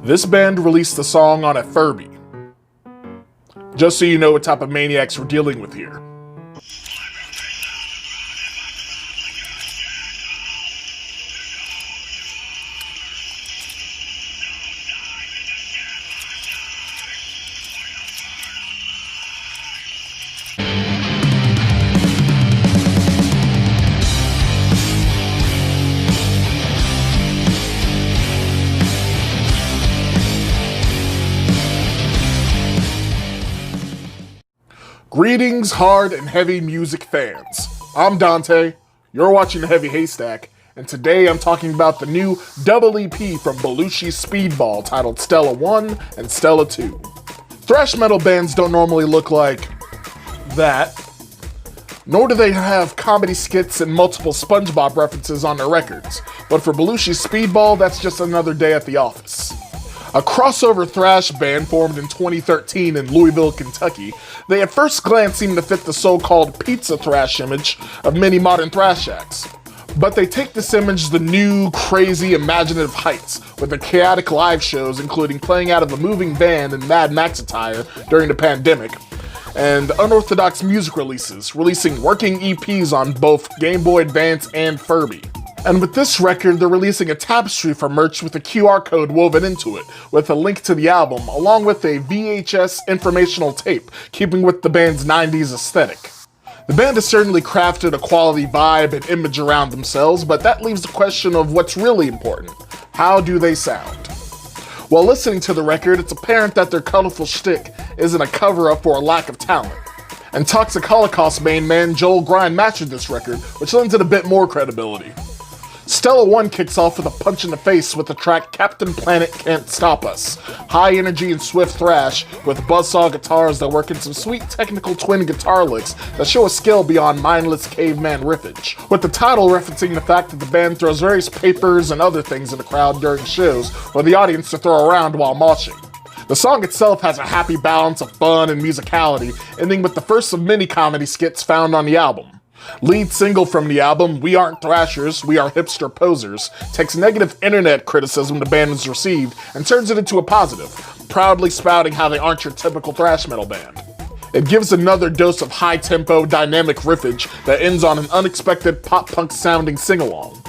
This band released the song on a Furby. Just so you know what type of maniacs we're dealing with here. Greetings, hard and heavy music fans. I'm Dante, you're watching the Heavy Haystack, and today I'm talking about the new double EP from Belushi Speed Ball titled Stella 1 and Stella 2. Thrash metal bands don't normally look like that, nor do they have comedy skits and multiple Spongebob references on their records, but for Belushi Speed Ball, that's just another day at the office. A crossover thrash band formed in 2013 in Louisville, Kentucky, they at first glance seem to fit the so-called pizza thrash image of many modern thrash acts. But they take this image to new, crazy, imaginative heights with their chaotic live shows, including playing out of a moving van in Mad Max attire during the pandemic, and unorthodox music releases, releasing working EPs on both Game Boy Advance and Furby. And with this record, they're releasing a tapestry for merch with a QR code woven into it, with a link to the album, along with a VHS informational tape, keeping with the band's 90s aesthetic. The band has certainly crafted a quality vibe and image around themselves, but that leaves the question of what's really important. How do they sound? While listening to the record, it's apparent that their colorful shtick isn't a cover-up for a lack of talent. And Toxic Holocaust main man Joel Grind mastered this record, which lends it a bit more credibility. Stella 1 kicks off with a punch in the face with the track Captain Planet Can't Stop Us. High energy and swift thrash with buzzsaw guitars that work in some sweet technical twin guitar licks that show a skill beyond mindless caveman riffage, with the title referencing the fact that the band throws various papers and other things in the crowd during shows for the audience to throw around while moshing. The song itself has a happy balance of fun and musicality, ending with the first of many comedy skits found on the album. Lead single from the album, We Aren't Thrashers, We Are Hipster Posers, takes negative internet criticism the band has received and turns it into a positive, proudly spouting how they aren't your typical thrash metal band. It gives another dose of high-tempo, dynamic riffage that ends on an unexpected pop-punk sounding sing-along.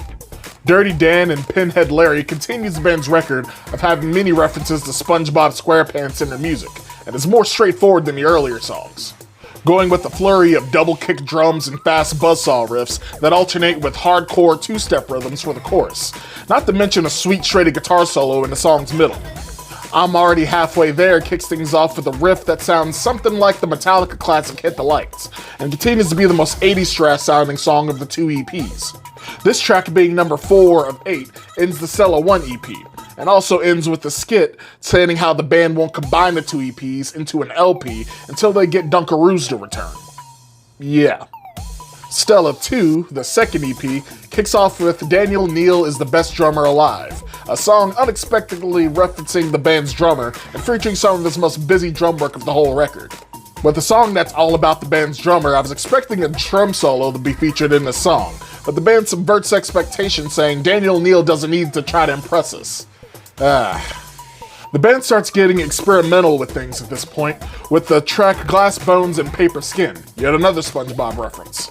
Dirty Dan and Pinhead Larry continues the band's record of having many references to SpongeBob SquarePants in their music, and is more straightforward than the earlier songs, going with a flurry of double-kick drums and fast buzzsaw riffs that alternate with hardcore two-step rhythms for the chorus, not to mention a sweet shredded guitar solo in the song's middle. I'm Already Halfway There kicks things off with a riff that sounds something like the Metallica classic Hit the Lights, and continues to be the most 80s thrash sounding song of the two EPs. This track, being number 4 of 8, ends the Stella 1 EP, and also ends with a skit saying how the band won't combine the two EPs into an LP until they get Dunkaroos to return. Yeah. Stella 2, the second EP, kicks off with Daniel Neal is the Best Drummer Alive, a song unexpectedly referencing the band's drummer and featuring some of his most busy drum work of the whole record. With a song that's all about the band's drummer, I was expecting a drum solo to be featured in the song, but the band subverts expectations, saying Daniel Neal doesn't need to try to impress us. The band starts getting experimental with things at this point, with the track Glass Bones and Paper Skin, yet another SpongeBob reference.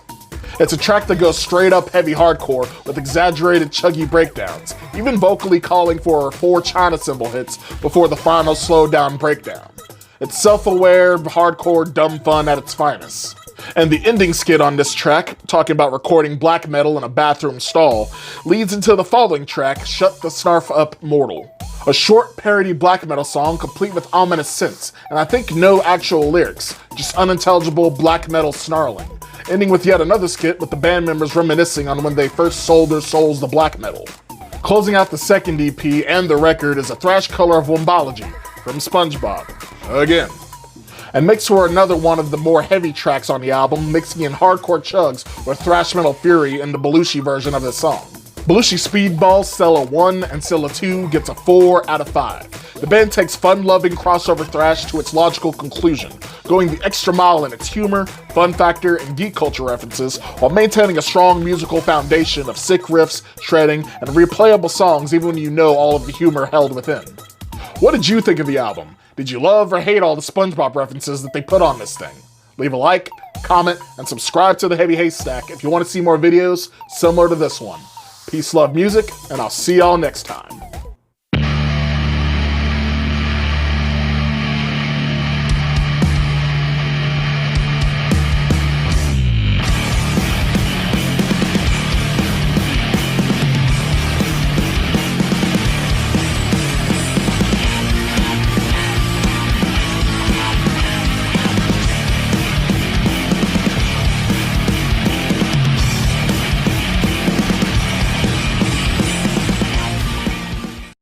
It's a track that goes straight up heavy hardcore with exaggerated chuggy breakdowns, even vocally calling for 4 China cymbal hits before the final slowed down breakdown. It's self-aware, hardcore, dumb fun at its finest. And the ending skit on this track, talking about recording black metal in a bathroom stall, leads into the following track, Shut the Snarf Up Mortal. A short parody black metal song complete with ominous synths, and I think no actual lyrics, just unintelligible black metal snarling, ending with yet another skit with the band members reminiscing on when they first sold their souls to black metal. Closing out the second EP and the record is a thrash color of Wombology from Spongebob, again, and makes for another one of the more heavy tracks on the album, mixing in hardcore chugs with thrash metal fury in the Belushi version of the song. Belushi Speed Ball, Stella 1 and Stella 2 gets a 4 out of 5. The band takes fun-loving crossover thrash to its logical conclusion, going the extra mile in its humor, fun factor, and geek culture references, while maintaining a strong musical foundation of sick riffs, shredding, and replayable songs even when you know all of the humor held within. What did you think of the album? Did you love or hate all the Spongebob references that they put on this thing? Leave a like, comment, and subscribe to the Heavy Haystack if you want to see more videos similar to this one. Peace, love, music, and I'll see y'all next time.